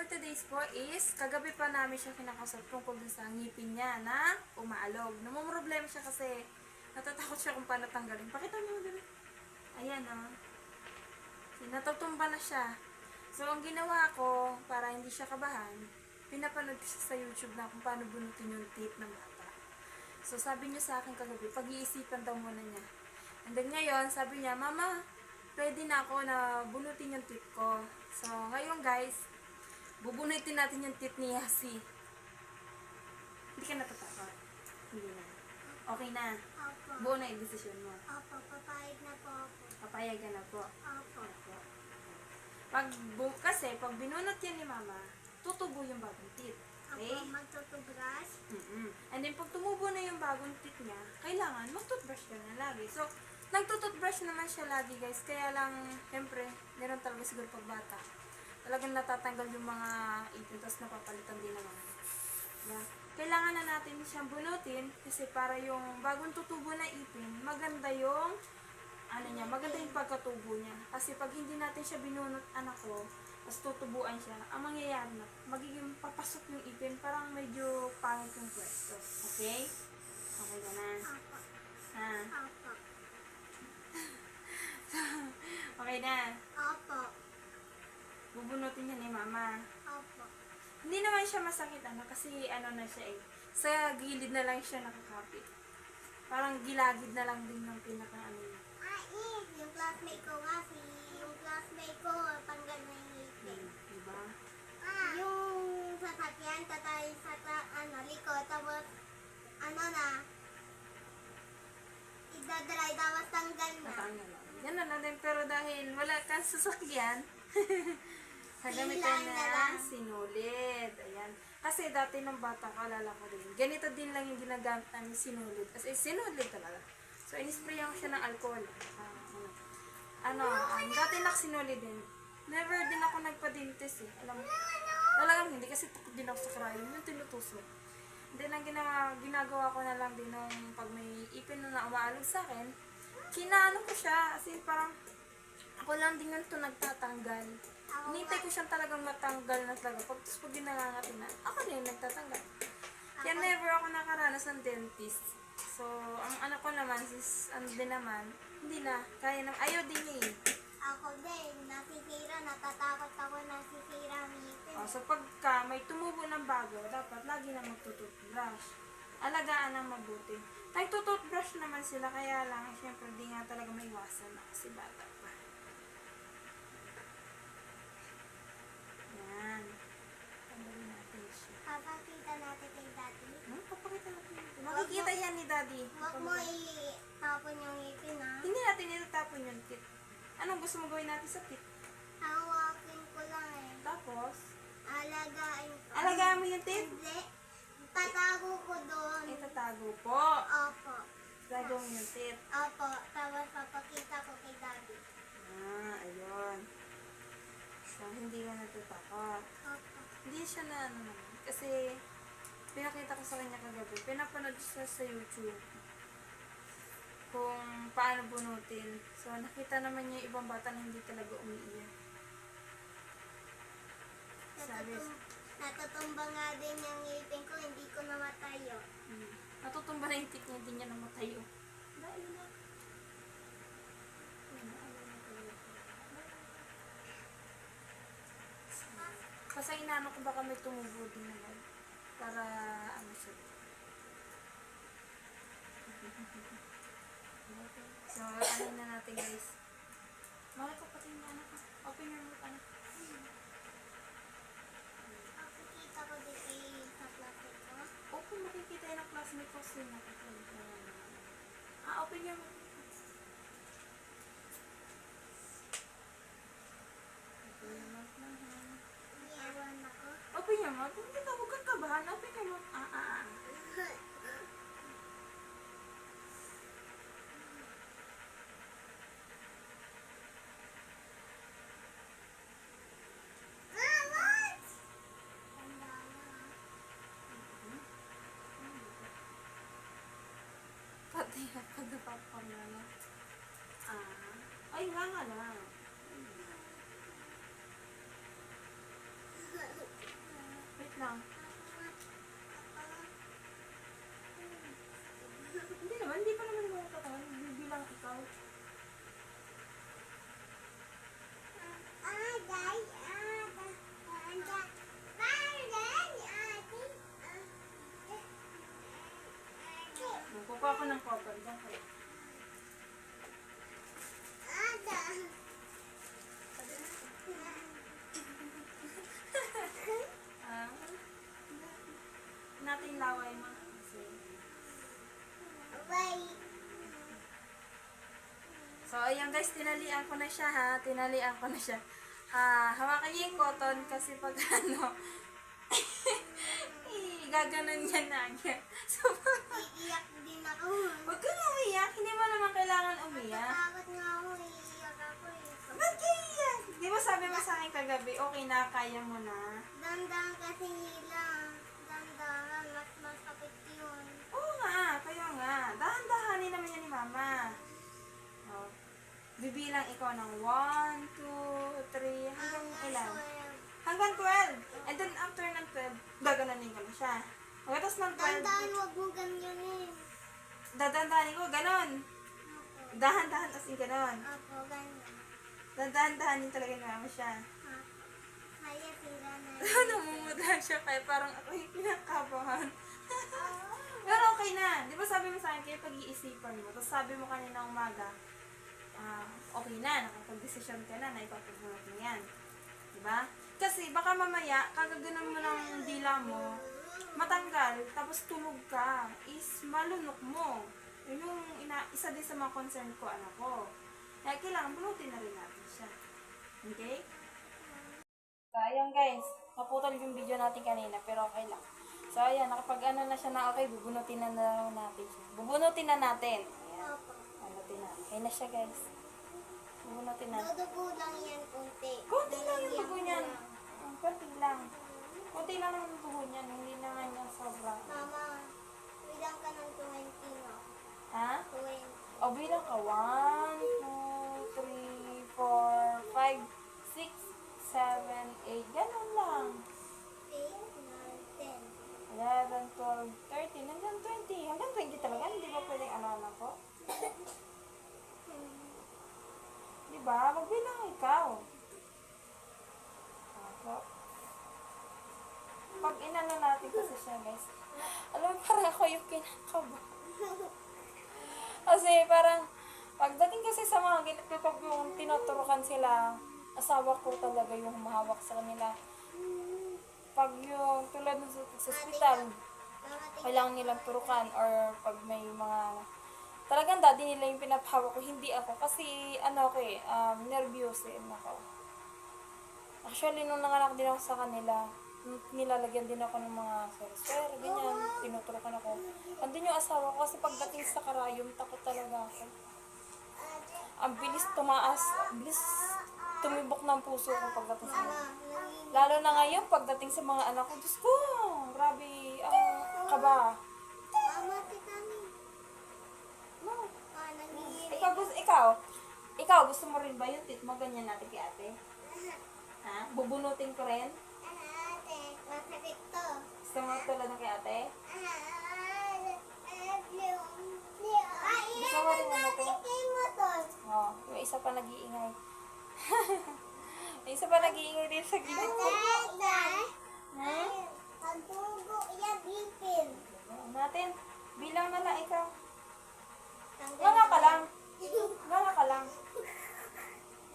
for today's po is, kagabi pa namin siya kinakausap tungkol dun sa ngipin niya na umaalog. Namumroblema siya kasi natatakot siya kung paano tanggalin. Pakita mo dun. Ayan o. Natutumba na siya. So, ang ginawa ko, para hindi siya kabahan, pinapanood ko siya sa YouTube na kung paano bunutin yung teeth ng bata. So, sabi niya sa akin kagabi, pag-iisipan daw muna niya. And then ngayon, sabi niya, Mama, ready na ako na bunutin yung teeth ko. So, ngayon guys, bubunutin natin yung teeth ni Yasi. Hindi ka natatakot? Hindi na. Okay na? Opo. Buo na yung desisyon mo. Opo, papayag na po ako. Papayag ka na po. Opo. Kasi pag binunot yan ni Mama, tutubo yung bagong teeth. Okay? Opo, magtutubrush. And then pag tumubo na yung bagong teeth niya, kailangan mag-toothbrush ka na lagi. So, nagtutoothbrush naman siya lagi guys. Kaya lang, siyempre, meron talaga siguro pag bata. Talagang natatanggal yung mga ipin, tapos napapalitan din naman. Yeah. Kailangan na natin siyang bunutin kasi para yung bagong tutubo na ipin, maganda yung maganda yung pagkatubo niya. Kasi pag hindi natin siya binunot, anak ko, tapos tutubuan siya, ang mangyayari na, magiging papasok yung ipin, parang medyo pangit yung pwesto. Okay? Okay ka na? Opo. Ha? Opo. Okay na? Opo. Bubunutin niya ni Mama. Opo. Hindi naman siya masakit, kasi na siya eh. Sa gilid na lang siya nakakapit. Parang gilagid na lang din ng pinaka niya. Yung classmate ko kasi, yung classmate ko, tanggal na yung ngipin. Diba? Yung sasakyan, tatay sa likod, tapos, idadry, tapos tanggal na. Natanggal lang. Yan na din, pero dahil wala kang sasakyan, gagamitan Silang na na lang. sinulid. Ayan. Kasi dati ng bata, kalala ko din. Ganito din lang yung ginagamit namin sinulid. Kasi sinulid talaga. So, inisprayan ko siya ng alcohol. Dati sinulid din. Never din ako nagpa-dentist eh. Alam mo, talagang hindi kasi takot din ako sa crying. Yung tinutusok. Then, ang ginagawa ko na lang din nung pag may ipin na umaalog sa akin, kinaano ko siya. Kasi parang, ako lang din yung ito nagtatanggal. Hinintay ko siyang talagang matanggal na talaga. Pag ginangangatin na, ako din nagtatanggal. Kaya never ako nakaranas ng dentist. So, ang anak ko naman, hindi na. Kaya na, ayaw din niya eh. Ako din, nasisira, natatakot ako nasisira ang ngipin. So, pagka may tumubo ng bago, dapat lagi na magtututbrush. Alagaan ng mabuti. Nagtututbrush naman sila, kaya lang, syempre, hindi nga talaga maiwasan na kasi bata pa. Yan. Tanggalin natin siya. Papakita natin kay Daddy. Papakita natin. Makikita yan ni Daddy. Huwag mo itapon yung ngipin, ha? Hindi natin itatapon yung tit. Anong gusto mo gawin natin sa tit? Hawakin ko lang eh. Tapos, Alagain ko. alagaan mo yung tit? Hindi. Tatago ko doon. Itatago po. Opo. Tago mo yung tit. Opo. Tapos papakita ko kay Daddy. Ayun. So, hindi ka natatakot. Opo. Hindi siya na naman. Kasi, pinakita ko sa kanya kagabi. Pinapanood siya sa YouTube kung paano bunutin. So, nakita naman niya yung ibang bata na hindi talaga umiiyak. Sabi, Natutumba nga din yung ngipin ko, hindi ko namatayo. natutumba na yung tit niya, hindi niya namatayo. Dahil na. Kasi inaano ko baka may tumubo din naman. Para, siya. So, na natin guys. Mahal ko pati yung anak ko. Open your mouth, anak. Makikita ko din sa classmate ko. Open, makikita yung classmate ko kasi nakikita. Open your mouth. Open your mouth lang ha. Iyawan ako. Open your mouth. Hindi ka, huwag kang kabahan. Open your mouth. Pati na pagdapapam na na. Ay, nga lang. lang. Hindi naman, hindi pa naman mo katawan. Bibilang ikaw. Magkukuha ko ng cotton. Diyan kayo. Ah, natin laway mo. Kasi, so, ayan guys, tinalian ko na siya ha. Tinalian ko na siya. Hawakan niyo yung cotton kasi pag ano, gaganon niya na agad. So, Iiyak din ako. huwag ka na umiyak. Hindi mo naman kailangan umiyak. Takot nga ako, iiyak ako eh. Ba't kaya? Di ba sabi mo sa akin kagabi, okay na, kaya mo na? Dandan kasi hilang. Dandan, mas masakit yun. Oo nga, kaya nga. Dahan-dahanin naman yan ni Mama. Oh. Bibilang ikaw ng 1, 2, 3, hanggang ilan? Hanggang 12. And then after ng 12, gaganunin ko na siya. Pagkatapos ng 12, Dandan, wag mo ganyanin. dadandahanin ko, ganon. Dahan-dahan as in ganon. Apo, ganyan. Dahan-dahanin talaga ni Mama siya. Kaya sila na Namumudha siya kaya parang ako yung pinakabahan. Pero okay na. Di ba sabi mo sa akin, kaya pag-iisipan mo. Tapos sabi mo kanina umaga, okay na, nakapag-desisyon ka na ipapagbuhat mo yan. Di ba? Kasi baka mamaya, kagaganon mo ng dila mo, matanggal, tapos tulog ka, is malunok mo. Yun yung isa din sa mga concern ko, anak ko. Kaya kailangan bunutin na rin natin siya. Okay? So, ayan guys, naputol yung video natin kanina, pero okay lang. So, ayan, nakapag ano na siya na okay, bubunutin na lang natin siya. Bubunutin na natin. Ayan, Opo. bubunutin na. Okay na siya guys. Bubunutin na. Dudugo lang yan konti. Konti lang yung Lalagyan dugo ko niyan. lang. Konti lang. Konti lang yung dugo niyan, hindi naman yung sobra. Mama, bilang ka ng 20 no? Ha? 20. O, bilang ka. 1, 2, 3, 4, 5, 6, 7, 8. Ganun lang. 8, 9, 10. 11, 12, 13, hanggang 20. Hanggang 20 talaga. Hindi ba pwedeng ano ko? Di ba? Magbilang ikaw. Ako. Pag inano natin kasi siya, guys. Alam mo, parang ako yung kinakaba. Kasi parang, pagdating kasi sa mga ganito, pag yung tinuturukan sila, asawa ko talaga yung humahawak sa kanila. Pag yung tulad ng sa hospital, kailangan nilang turukan or pag may mga talagang daddy nila yung pinapahawak ko, hindi ako kasi ano ko nervous ako. Actually nung nanganak din ako sa kanila, nilalagyan din ako ng mga swer ganyan, tinuturukan ako. Andun yung asawa ko kasi pagdating sa karayom, takot talaga ako. Ang bilis tumaas, bilis tumibok ng puso ko pagdating sa kanila. Lalo na ngayon, pagdating sa mga anak ko, Diyos ko, grabe, ang kaba. Mama, titani. No. Nangihirit. Ikaw, gusto mo rin ba yung tit mo? Ganyan natin kay ate? Ha? Bubunutin ko rin? Ate, masakit to. Gusto mo tulad ng kay ate? Gusto mo rin ano to? Oo, yung isa pa nag-iingay. Yung isa pa nag-iingay din sa gilid ko. Ha? Pagdugo, yan, bipin. Natin, bilang na lang ikaw. Nga ka lang. Nga ka lang.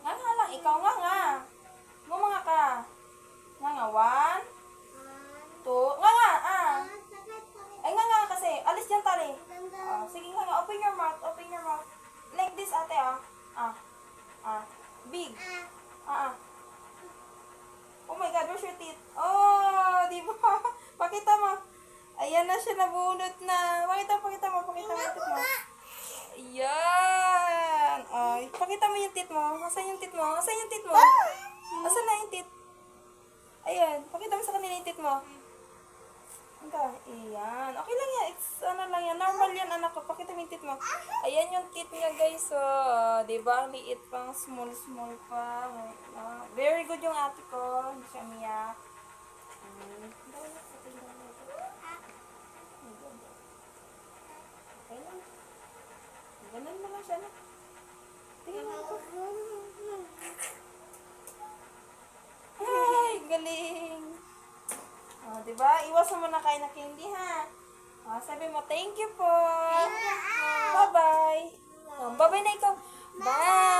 Nga lang, ikaw nga. Nga ka. Nga, 1, 2, nga, Ay, nga kasi. Alis dyan tali. Sige nga, open your mouth, Like this, ate, Big. Oh my God, where's your teeth? Oh, di ba? Pakita mo. Ayan na siya, nabunot na. Pakita mo yung teeth mo. Ayan. Ay, pakita mo yung teeth mo. Asan yung teeth mo? Asan na yung teeth? Ayan, pakita mo sa kanila yung teeth mo. Ayan. Okay lang yan. It's normal yan, anak ko. Pakita mo yung teeth mo. Ayan yung teeth niya, guys. So, diba? Ang liit pang small pa. Very good yung ate ko. Hindi siya umiyak. ba? Iwasan mo na kain na candy, ha? O, sabi mo, thank you po. Thank you po. Bye-bye. O, bye-bye na ikaw. Bye.